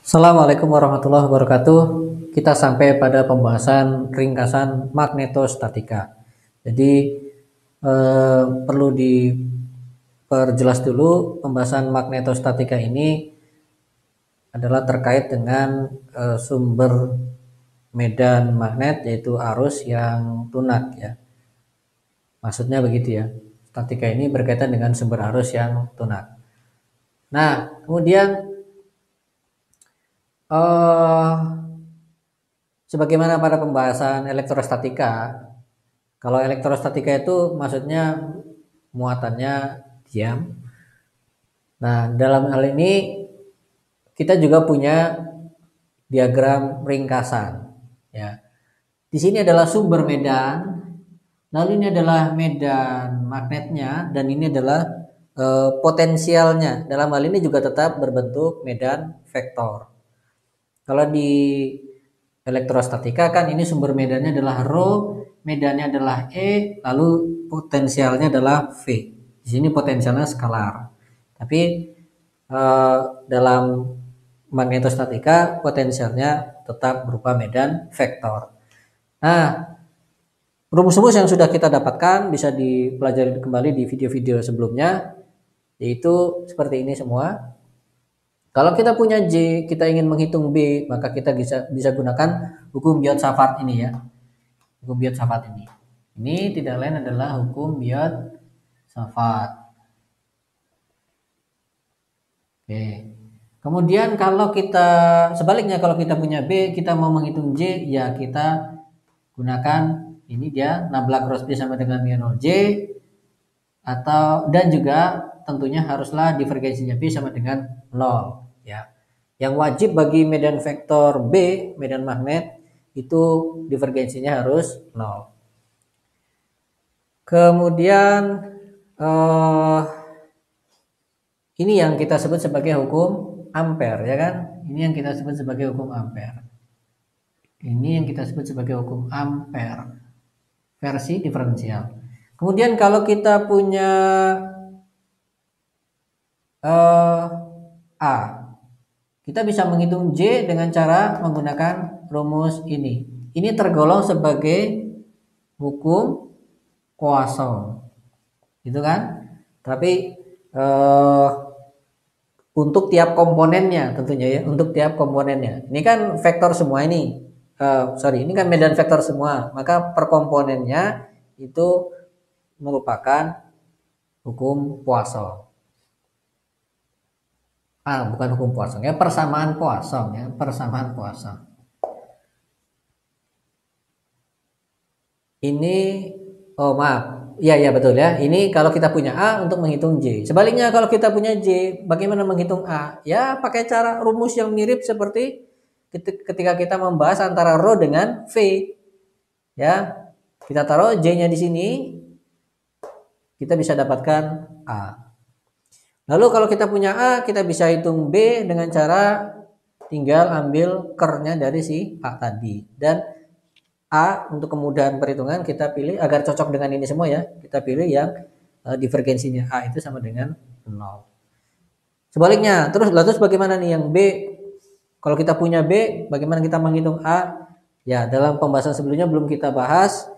Assalamualaikum warahmatullahi wabarakatuh. Kita sampai pada pembahasan ringkasan magnetostatika. Jadi perlu diperjelas dulu pembahasan magnetostatika ini adalah terkait dengan sumber medan magnet yaitu arus yang tunak ya. Maksudnya begitu ya. Statika ini berkaitan dengan sumber arus yang tunak. Nah, kemudian sebagaimana pada pembahasan elektrostatika, kalau elektrostatika itu maksudnya muatannya diam. Nah, dalam hal ini kita juga punya diagram ringkasan. Ya, di sini adalah sumber medan, lalu ini adalah medan magnetnya, dan ini adalah potensialnya. Dalam hal ini juga tetap berbentuk medan vektor. Kalau di elektrostatika kan ini sumber medannya adalah rho, medannya adalah E, lalu potensialnya adalah V. Di sini potensialnya skalar. Tapi dalam magnetostatika potensialnya tetap berupa medan vektor. Nah, rumus-rumus yang sudah kita dapatkan bisa dipelajari kembali di video-video sebelumnya, yaitu seperti ini semua. Kalau kita punya J, kita ingin menghitung B, maka kita bisa gunakan hukum Biot-Savart ini ya. Hukum Biot-Savart ini. Ini tidak lain adalah hukum Biot-Savart. Oke. Kemudian kalau kita sebaliknya, kalau kita punya B, kita mau menghitung J, ya kita gunakan ini dia 16 cross B sama dengan 0 J, atau dan juga tentunya haruslah divergensinya B sama dengan 0 ya. Yang wajib bagi medan vektor B, medan magnet, itu divergensinya harus 0. Kemudian ini yang kita sebut sebagai hukum Ampere ya kan? Ini yang kita sebut sebagai hukum Ampere. Ini yang kita sebut sebagai hukum Ampere versi diferensial. Kemudian kalau kita punya A, kita bisa menghitung J dengan cara menggunakan rumus ini. Ini tergolong sebagai hukum Poisson, gitu kan? Tapi untuk tiap komponennya tentunya ya, untuk tiap komponennya. Ini kan vektor semua ini. Ini kan medan vektor semua, maka per komponennya itu merupakan hukum Poisson. Bukan hukum Poisson ya, persamaan Poisson ya, persamaan Poisson. Ini maaf. Iya betul ya. Ini kalau kita punya A untuk menghitung J. Sebaliknya kalau kita punya J, bagaimana menghitung A? Ya pakai cara rumus yang mirip seperti ketika kita membahas antara rho dengan V. Ya. Kita taruh J-nya di sini, kita bisa dapatkan A. Lalu kalau kita punya A, kita bisa hitung B dengan cara tinggal ambil kernya dari si A tadi. Dan A untuk kemudahan perhitungan kita pilih agar cocok dengan ini semua ya. Kita pilih yang divergensinya A itu sama dengan 0. Sebaliknya, terus bagaimana nih yang B? Kalau kita punya B, bagaimana kita menghitung A? Ya, dalam pembahasan sebelumnya belum kita bahas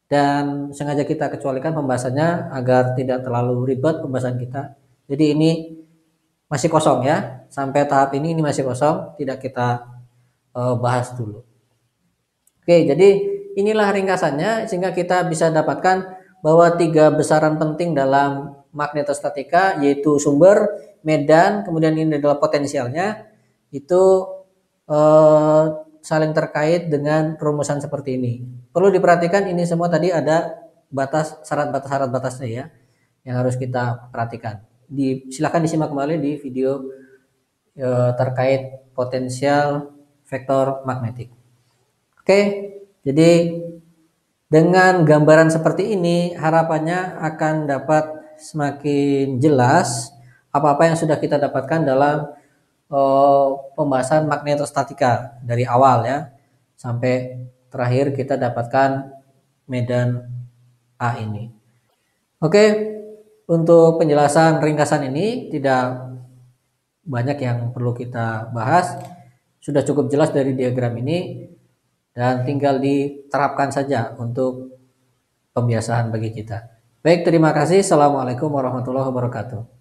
dan sengaja kita kecualikan pembahasannya agar tidak terlalu ribet pembahasan kita. Jadi ini masih kosong ya. Sampai tahap ini masih kosong, tidak kita bahas dulu. Oke, jadi inilah ringkasannya sehingga kita bisa dapatkan bahwa 3 besaran penting dalam magnetostatika yaitu sumber, medan, kemudian ini adalah potensialnya, itu saling terkait dengan rumusan seperti ini. Perlu diperhatikan ini semua tadi ada syarat batasnya ya yang harus kita perhatikan. Silakan disimak kembali di video terkait potensial vektor magnetik. Oke, jadi dengan gambaran seperti ini harapannya akan dapat semakin jelas apa-apa yang sudah kita dapatkan dalam pembahasan magnetostatika dari awal ya sampai terakhir kita dapatkan medan A ini. Oke, untuk penjelasan ringkasan ini tidak banyak yang perlu kita bahas. sudah cukup jelas dari diagram ini dan tinggal diterapkan saja untuk pembiasaan bagi kita. Baik, terima kasih. Assalamualaikum warahmatullahi wabarakatuh.